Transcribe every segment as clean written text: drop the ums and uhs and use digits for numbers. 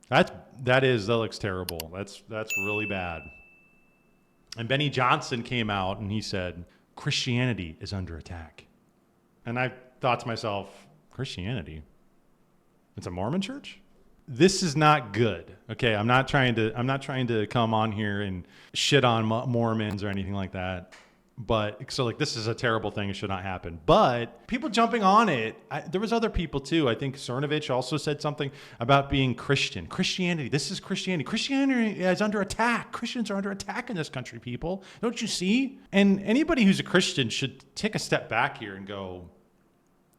That looks terrible. That's really bad. And Benny Johnson came out and he said, Christianity is under attack. And I thought to myself, Christianity? It's a Mormon church? This is not good. Okay, I'm not trying to come on here and shit on Mormons or anything like that. But so like this is a terrible thing. It should not happen. But people jumping on it. There was other people too. I think Cernovich also said something about being Christian. Christianity. This is Christianity. Christianity is under attack. Christians are under attack in this country, people. Don't you see? And anybody who's a Christian should take a step back here and go,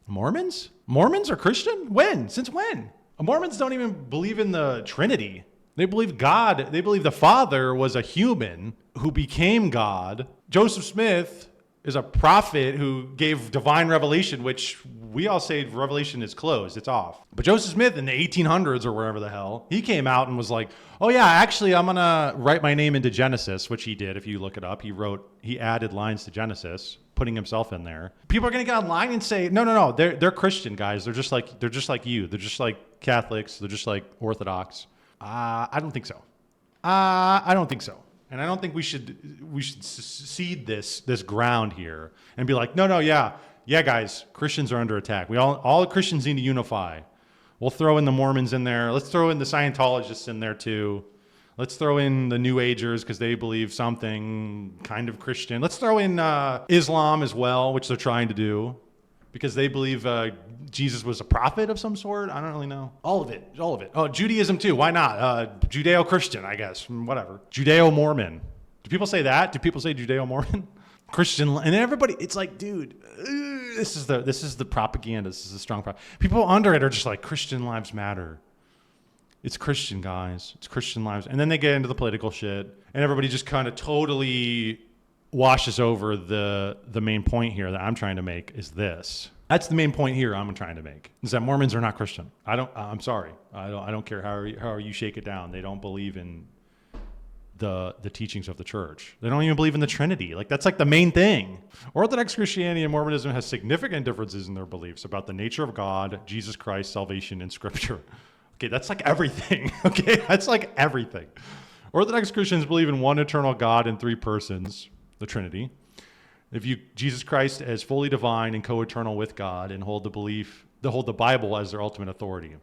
Mormons? Mormons are Christian? When? Since when? Mormons don't even believe in the Trinity. They believe God. They believe the Father was a human who became God. Joseph Smith is a prophet who gave divine revelation, which we all say revelation is closed. It's off. But Joseph Smith in the 1800s or wherever the hell, he came out and was like, oh yeah, actually I'm going to write my name into Genesis, which he did. If you look it up, he added lines to Genesis, putting himself in there. People are going to get online and say, no, they're Christian guys. They're just like you. They're just like Catholics. They're just like Orthodox. I don't think so. I don't think so. And I don't think we should cede this ground here and be like, no, yeah, guys, Christians are under attack. All Christians need to unify. We'll throw in the Mormons in there. Let's throw in the Scientologists in there too. Let's throw in the New Agers because they believe something kind of Christian. Let's throw in Islam as well, which they're trying to do because they believe Jesus was a prophet of some sort. I don't really know. All of it. Oh, Judaism too. Why not? Judeo-Christian, I guess. Whatever. Judeo-Mormon. Do people say that? Do people say Judeo-Mormon? Christian. And everybody, it's like, dude, this is the propaganda. This is the strong propaganda. People under it are just like, Christian lives matter. It's Christian, guys. It's Christian lives. And then they get into the political shit. And everybody just kind of totally washes over the main point here that I'm trying to make is this. That's the main point here I'm trying to make, is that Mormons are not Christian. I'm sorry. I don't care how you shake it down. They don't believe in the teachings of the church. They don't even believe in the Trinity. Like that's like the main thing. Orthodox Christianity and Mormonism has significant differences in their beliefs about the nature of God, Jesus Christ, salvation, and Scripture. Okay, that's like everything. Okay, that's like everything. Orthodox Christians believe in one eternal God in three persons, the Trinity. They view Jesus Christ as fully divine and co-eternal with God and hold the Bible as their ultimate authority.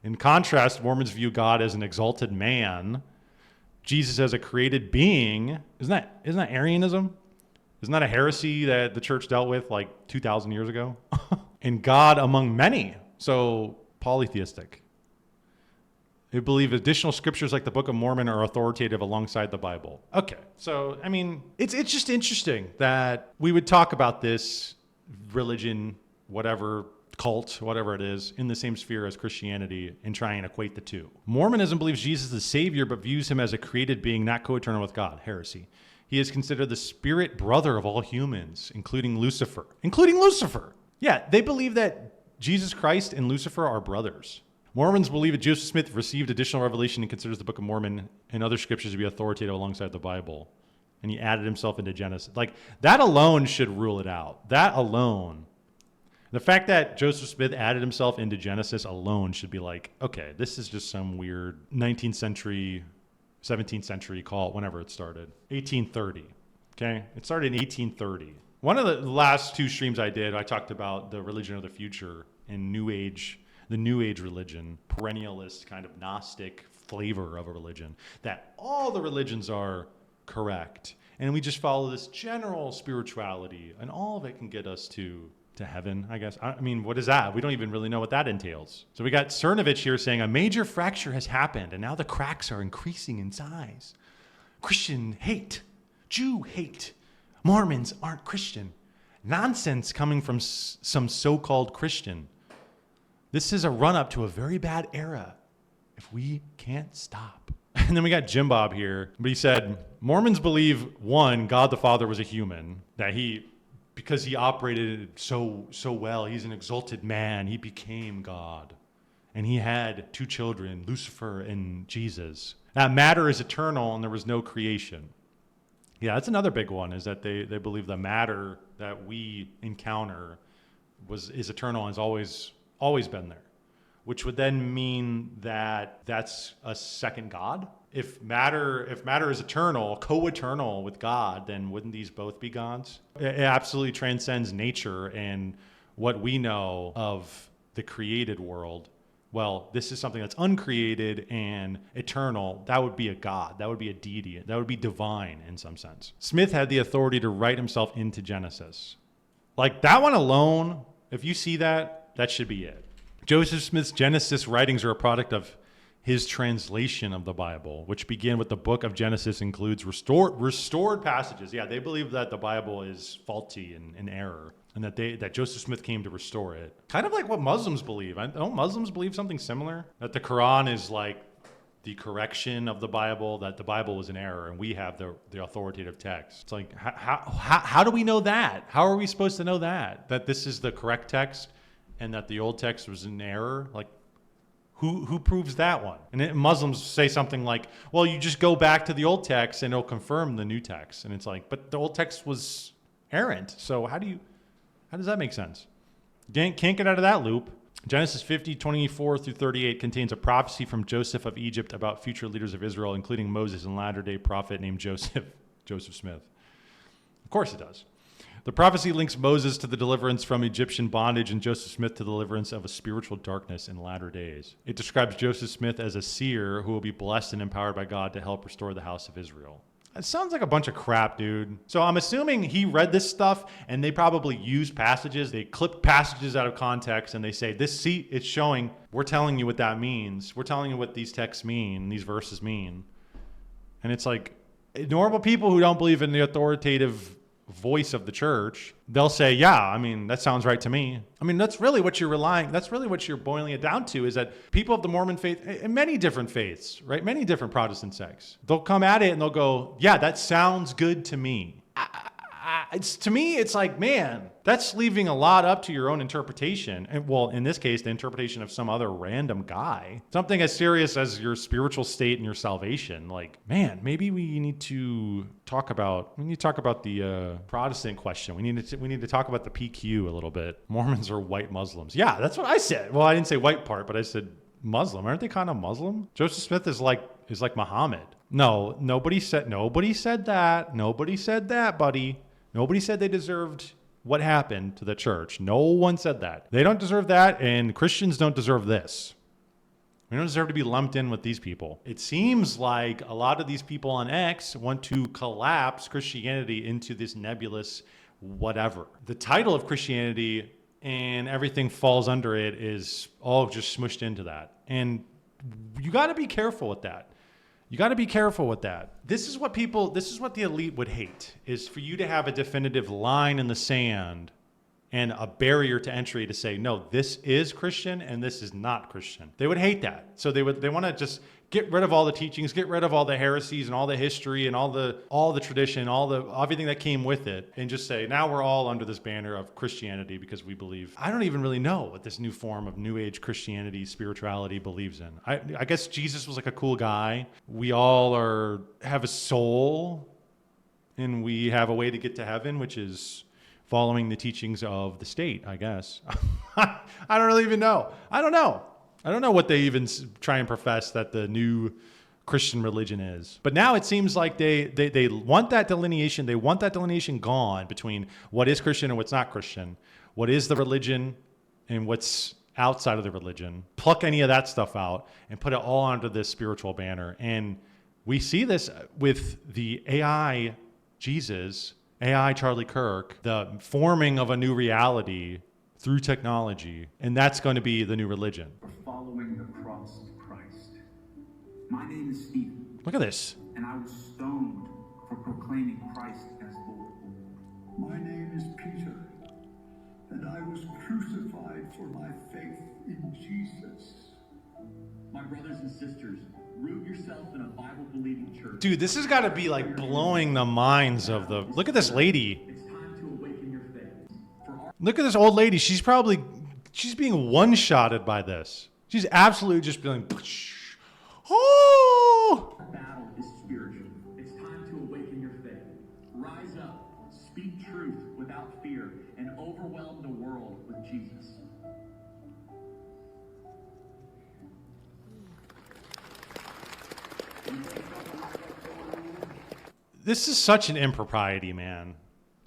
In contrast, Mormons view God as an exalted man, Jesus as a created being. Isn't that Arianism? Isn't that a heresy that the church dealt with like 2,000 years ago? And God among many. So polytheistic. They believe additional scriptures like the Book of Mormon are authoritative alongside the Bible. Okay, so, I mean, it's just interesting that we would talk about this religion, whatever, cult, whatever it is, in the same sphere as Christianity and try and equate the two. Mormonism believes Jesus is the Savior but views him as a created being not co-eternal with God. Heresy. He is considered the spirit brother of all humans, including Lucifer. Yeah, they believe that Jesus Christ and Lucifer are brothers. Mormons believe that Joseph Smith received additional revelation and considers the Book of Mormon and other scriptures to be authoritative alongside the Bible. And he added himself into Genesis. Like, that alone should rule it out. That alone. The fact that Joseph Smith added himself into Genesis alone should be like, okay, this is just some weird 19th century, 17th century cult, whenever it started. 1830, okay? It started in 1830. One of the last two streams I did, I talked about the religion of the future and New Age, the New Age religion, perennialist kind of Gnostic flavor of a religion, that all the religions are correct. And we just follow this general spirituality, and all of it can get us to heaven, I guess. I mean, what is that? We don't even really know what that entails. So we got Cernovich here saying a major fracture has happened, and now the cracks are increasing in size. Christian hate, Jew hate, Mormons aren't Christian. Nonsense coming from some so-called Christian. This is a run-up to a very bad era if we can't stop. And then we got Jim Bob here, but he said, Mormons believe, one, God the Father was a human, that because he operated so well, he's an exalted man, he became God. And he had two children, Lucifer and Jesus. That matter is eternal and there was no creation. Yeah, that's another big one, is that they believe the matter that we encounter is eternal and has always been there. which would then mean that that's a second God. If matter is eternal, co-eternal with God, then wouldn't these both be gods? It absolutely transcends nature and what we know of the created world. Well, this is something that's uncreated and eternal. That would be a God. That would be a deity. That would be divine in some sense. Smith had the authority to write himself into Genesis. Like that one alone, if you see that, that should be it. Joseph Smith's Genesis writings are a product of his translation of the Bible, which begin with the book of Genesis includes restored passages. Yeah, they believe that the Bible is faulty and in error, and that Joseph Smith came to restore it. Kind of like what Muslims believe. Don't Muslims believe something similar? That the Quran is like the correction of the Bible, that the Bible was in error, and we have the authoritative text. It's like, how do we know that? How are we supposed to know that? That this is the correct text and that the old text was in error? Like, who proves that one? And Muslims say something like, well, you just go back to the old text and it'll confirm the new text. And it's like, but the old text was errant. So how does that make sense? Can't get out of that loop. Genesis 50:24-38 contains a prophecy from Joseph of Egypt about future leaders of Israel, including Moses and latter-day prophet named Joseph Smith. Of course it does. The prophecy links Moses to the deliverance from Egyptian bondage and Joseph Smith to the deliverance of a spiritual darkness in latter days. It describes Joseph Smith as a seer who will be blessed and empowered by God to help restore the house of Israel. It sounds like a bunch of crap, dude. So I'm assuming he read this stuff and they probably used passages. They clip passages out of context and they say, it's showing, we're telling you what that means. We're telling you what these texts mean, these verses mean. And it's like, normal people who don't believe in the authoritative voice of the church, they'll say, yeah, I mean, that sounds right to me. I mean, that's really what you're boiling it down to, is that people of the Mormon faith, and many different faiths, right? Many different Protestant sects, they'll come at it and they'll go, yeah, that sounds good to me. To me, it's like, man, that's leaving a lot up to your own interpretation. And well, in this case, the interpretation of some other random guy. Something as serious as your spiritual state and your salvation. Like, man, maybe we need to talk about the Protestant question. We need to talk about the PQ a little bit. Mormons are white Muslims. Yeah, that's what I said. Well, I didn't say white part, but I said Muslim. Aren't they kind of Muslim? Joseph Smith is like Muhammad. No, nobody said that. Nobody said that, buddy. Nobody said they deserved what happened to the church. No one said that. They don't deserve that, and Christians don't deserve this. We don't deserve to be lumped in with these people. It seems like a lot of these people on X want to collapse Christianity into this nebulous whatever. The title of Christianity and everything falls under it is all just smushed into that. And you got to be careful with that. This is what the elite would hate, is for you to have a definitive line in the sand and a barrier to entry to say, no, this is Christian and this is not Christian. They would hate that. So they want to just get rid of all the teachings, get rid of all the heresies and all the history and all the tradition, everything that came with it, and just say, now we're all under this banner of Christianity because we believe. I don't even really know what this new form of New Age Christianity, spirituality believes in. I guess Jesus was like a cool guy. We all have a soul, and we have a way to get to heaven, which is following the teachings of the state, I guess. I don't really even know. I don't know what they even try and profess that the new Christian religion is. But now it seems like they want that delineation. They want that delineation gone between what is Christian and what's not Christian. What is the religion and what's outside of the religion. Pluck any of that stuff out and put it all under this spiritual banner. And we see this with the AI Jesus, AI Charlie Kirk, the forming of a new reality through technology, and that's going to be the new religion. Following the cross of Christ. My name is Stephen. Look at this. And I was stoned for proclaiming Christ as Lord. My name is Peter, and I was crucified for my faith in Jesus. My brothers and sisters, root yourself in a Bible-believing church. Dude, this has got to be like blowing the minds of the... Look at this lady. It's time to awaken your faith. Look at this old lady. She's being one-shotted by this. She's absolutely just being... Oh! Our battle is spiritual. It's time to awaken your faith. Rise up, speak truth without fear, and overwhelm the world with Jesus. This is such an impropriety, man.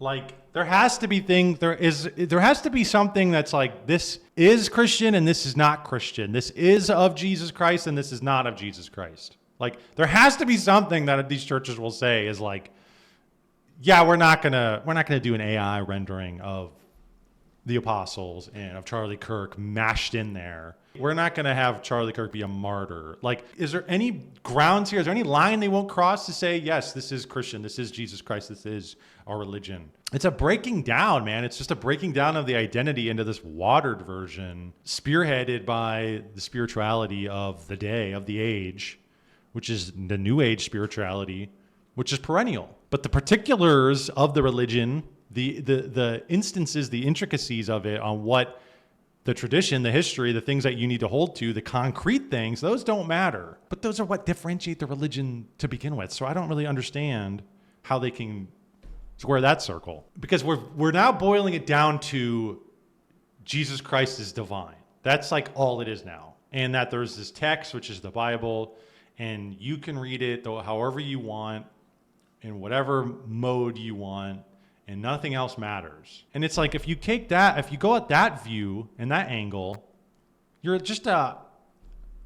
Like there has to be something that's like, this is Christian and this is not Christian. This is of Jesus Christ and this is not of Jesus Christ. Like there has to be something that these churches will say is like, yeah, we're not gonna do an AI rendering of the apostles and of Charlie Kirk mashed in there. We're not going to have Charlie Kirk be a martyr. Like, is there any grounds here? Is there any line they won't cross to say, yes, this is Christian, this is Jesus Christ, this is our religion? It's a breaking down, man. It's just a breaking down of the identity into this watered version, spearheaded by the spirituality of the day, of the age, which is the New Age spirituality, which is perennial. But the particulars of the religion, the instances, the intricacies of it, on what the tradition, the history, the things that you need to hold to, the concrete things, those don't matter. But those are what differentiate the religion to begin with. So I don't really understand how they can square that circle. Because we're now boiling it down to Jesus Christ is divine. That's like all it is now. And that there's this text, which is the Bible, and you can read it however you want, in whatever mode you want, and nothing else matters. And it's like, if you go at that view and that angle, you're just a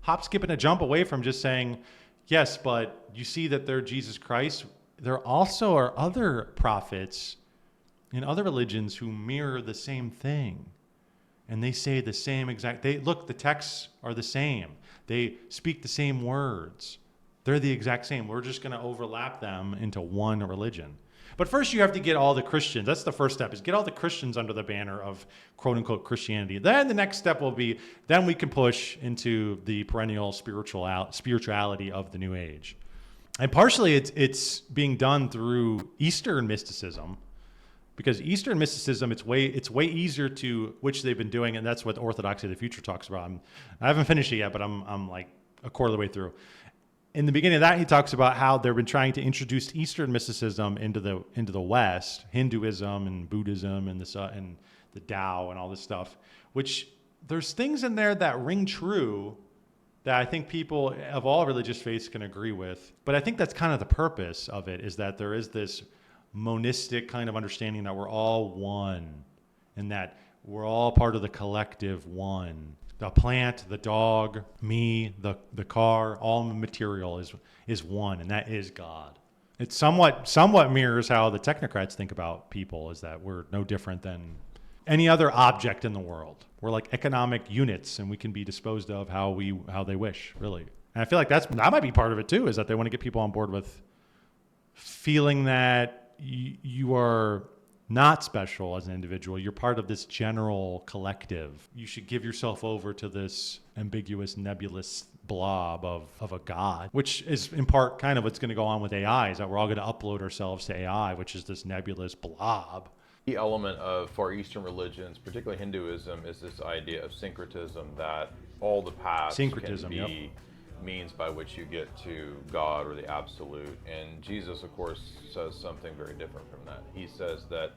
hop, skip, and a jump away from just saying, yes, but you see that they're Jesus Christ. There also are other prophets in other religions who mirror the same thing. And they say the same the texts are the same. They speak the same words. They're the exact same. We're just going to overlap them into one religion. But first you have to get all the Christians. That's the first step, is get all the Christians under the banner of quote unquote Christianity. Then the next step will be, then we can push into the perennial spirituality of the New Age. And partially it's being done through Eastern mysticism, because Eastern mysticism, it's way easier to, which they've been doing, and that's what Orthodoxy of the Future talks about. I haven't finished it yet, but I'm like a quarter of the way through. In the beginning of that, he talks about how they've been trying to introduce Eastern mysticism into the West, Hinduism and Buddhism and the Tao and all this stuff, which there's things in there that ring true that I think people of all religious faiths can agree with. But I think that's kind of the purpose of it, is that there is this monistic kind of understanding that we're all one and that we're all part of the collective one. The plant, the dog, me, the car, all material is one, and that is God. It somewhat mirrors how the technocrats think about people, is that we're no different than any other object in the world. We're like economic units, and we can be disposed of how they wish, really. And I feel like that might be part of it too, is that they want to get people on board with feeling that you are not special as an individual. You're part of this general collective. You should give yourself over to this ambiguous, nebulous blob of a God, which is in part kind of what's going to go on with AI, is that we're all going to upload ourselves to AI, which is this nebulous blob. The element of Far Eastern religions, particularly Hinduism, is this idea of syncretism, that all the paths can be means by which you get to God or the absolute. And Jesus, of course, says something very different from that. He says that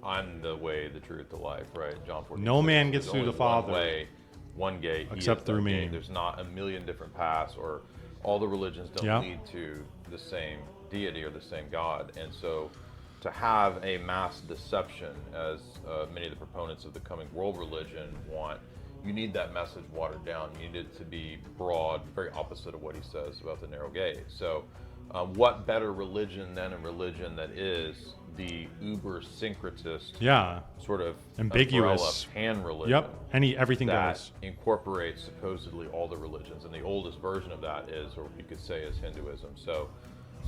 I'm the way, the truth, the life, right? John 14. No man gets through the Father. One way, one gate. Except through me. There's not a million different paths, or all the religions don't lead to the same deity or the same God. And so to have a mass deception, as many of the proponents of the coming world religion want, you need that message watered down. You need it to be broad, very opposite of what he says about the narrow gate. So what better religion than a religion that is the uber syncretist, sort of ambiguous pan religion, everything that goes, incorporates supposedly all the religions, and the oldest version of that is, or you could say, is Hinduism. So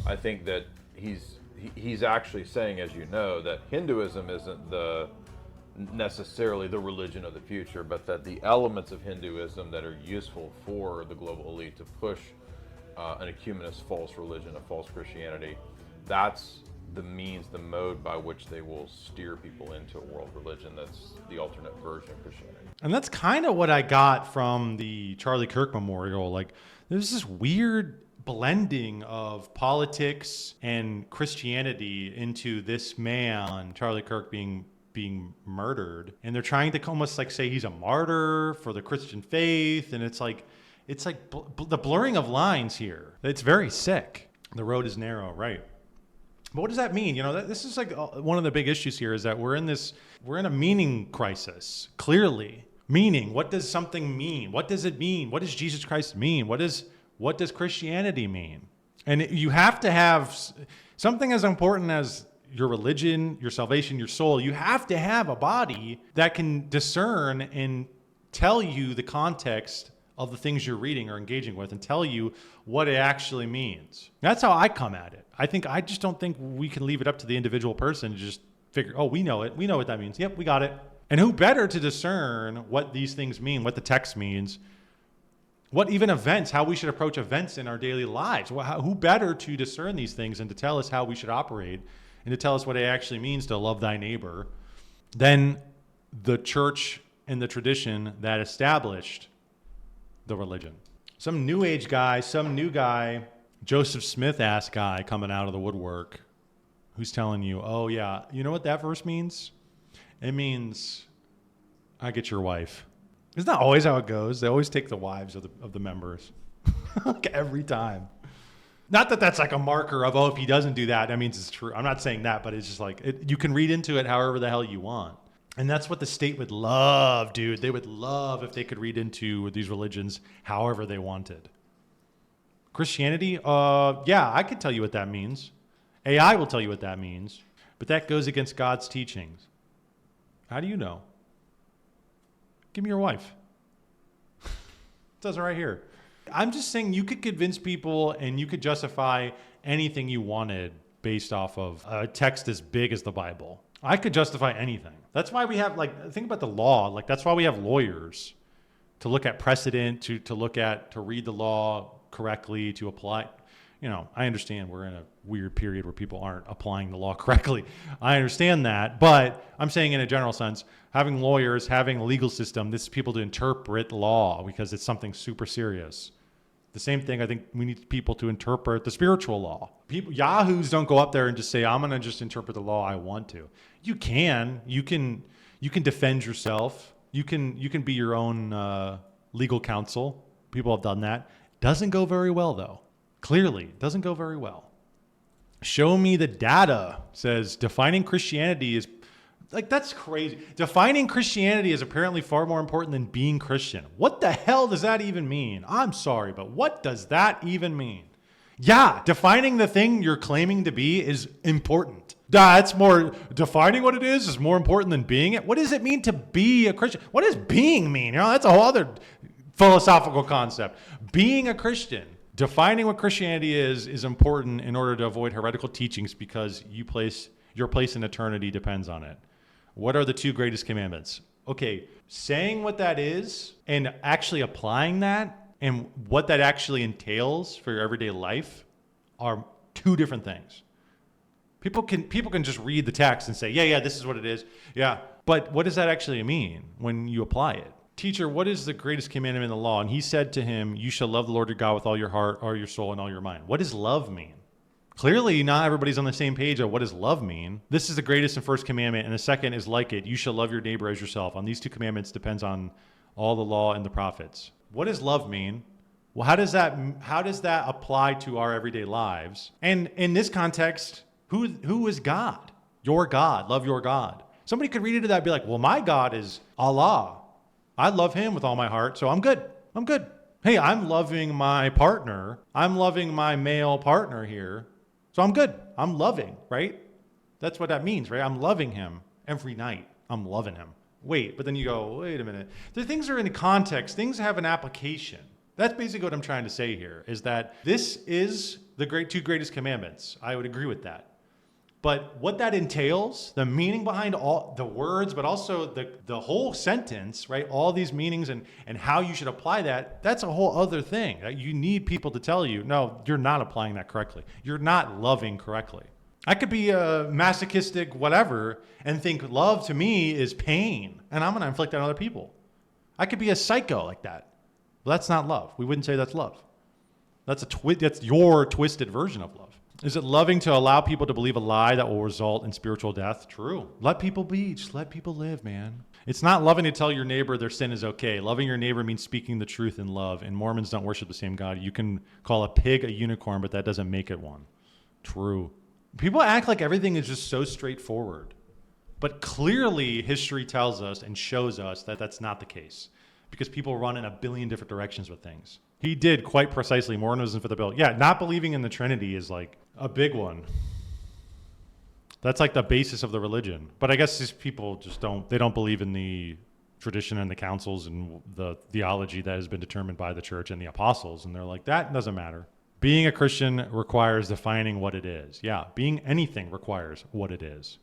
I think that he's actually saying, as you know, that Hinduism isn't necessarily the religion of the future, but that the elements of Hinduism that are useful for the global elite to push an ecumenist false religion, a false Christianity, that's the means, the mode by which they will steer people into a world religion that's the alternate version of Christianity. And that's kind of what I got from the Charlie Kirk Memorial. Like, there's this weird blending of politics and Christianity into this man, Charlie Kirk, being murdered, and they're trying to almost like say he's a martyr for the Christian faith, and it's like, It's like the blurring of lines here. It's very sick. The road is narrow, right? But what does that mean? This is like one of the big issues here is that we're in a meaning crisis. Clearly, meaning. What does something mean? What does it mean? What does Jesus Christ mean? What does Christianity mean? And you have to have something as important as your religion, your salvation, your soul. You have to have a body that can discern and tell you the context of the things you're reading or engaging with and tell you what it actually means. That's how I come at it. I just don't think we can leave it up to the individual person to just figure, oh, we know it. We know what that means. Yep, we got it. And who better to discern what these things mean, what the text means, what even events, how we should approach events in our daily lives. Who better to discern these things and to tell us how we should operate and to tell us what it actually means to love thy neighbor than the church and the tradition that established the religion. Some new age guy, some new guy, Joseph Smith-ass guy coming out of the woodwork who's telling you, oh yeah, you know what that verse means? It means I get your wife. Isn't that always how it goes? They always take the wives of the members. Like every time. Not that that's like a marker of, oh, if he doesn't do that, that means it's true. I'm not saying that, but it's just like, you can read into it however the hell you want. And that's what the state would love, dude. They would love if they could read into these religions however they wanted. Christianity, yeah, I could tell you what that means. AI will tell you what that means. But that goes against God's teachings. How do you know? Give me your wife. It says it right here. I'm just saying you could convince people and you could justify anything you wanted based off of a text as big as the Bible. I could justify anything. That's why we have, think about the law. That's why we have lawyers to look at precedent, to read the law correctly, to apply. I understand we're in a weird period where people aren't applying the law correctly. I understand that. But I'm saying in a general sense, having lawyers, having a legal system, this is people to interpret law because it's something super serious. The same thing, I think we need people to interpret the spiritual law. Yahoos don't go up there and just say, I'm going to just interpret the law I want to. You can defend yourself. You can be your own legal counsel. People have done that. Doesn't go very well, though. Clearly, doesn't go very well. Show me the data, says defining Christianity is, that's crazy. Defining Christianity is apparently far more important than being Christian. What the hell does that even mean? I'm sorry, but what does that even mean? Yeah, defining the thing you're claiming to be is important. Defining what it is more important than being it. What does it mean to be a Christian? What does being mean? That's a whole other philosophical concept. Being a Christian. Defining what Christianity is important in order to avoid heretical teachings because your place in eternity depends on it. What are the two greatest commandments? Okay, saying what that is and actually applying that and what that actually entails for your everyday life are two different things. People can just read the text and say, yeah, this is what it is. Yeah, but what does that actually mean when you apply it? Teacher, what is the greatest commandment in the law? And he said to him, you shall love the Lord your God with all your heart, all your soul, and all your mind. What does love mean? Clearly, not everybody's on the same page of what does love mean. This is the greatest and first commandment, and the second is like it. You shall love your neighbor as yourself. On these two commandments depends on all the law and the prophets. What does love mean? Well, how does that apply to our everyday lives? And in this context, who is God? Your God. Love your God. Somebody could read into that and be like, well, my God is Allah. I love him with all my heart, so I'm good. I'm good. Hey, I'm loving my partner. I'm loving my male partner here. So I'm good. I'm loving, right? That's what that means, right? I'm loving him every night. I'm loving him. Wait, but then you go, wait a minute. The things are in context. Things have an application. That's basically what I'm trying to say here, is that this is the two greatest commandments. I would agree with that. But what that entails, the meaning behind all the words, but also the whole sentence, right? All these meanings and how you should apply that, that's a whole other thing. You need people to tell you, no, you're not applying that correctly. You're not loving correctly. I could be a masochistic whatever and think love to me is pain, and I'm going to inflict that on other people. I could be a psycho like that. Well, that's not love. We wouldn't say that's love. That's your twisted version of love. Is it loving to allow people to believe a lie that will result in spiritual death? True. Let people be. Just let people live, man. It's not loving to tell your neighbor their sin is okay. Loving your neighbor means speaking the truth in love. And Mormons don't worship the same God. You can call a pig a unicorn, but that doesn't make it one. True. People act like everything is just so straightforward. But clearly, history tells us and shows us that that's not the case. Because people run in a billion different directions with things. He did quite precisely. Mormonism for the bill. Yeah, not believing in the Trinity is like a big one. That's like the basis of the religion. But I guess these people just don't believe in the tradition and the councils and the theology that has been determined by the church and the apostles. And they're like, that doesn't matter. Being a Christian requires defining what it is. Yeah, being anything requires what it is.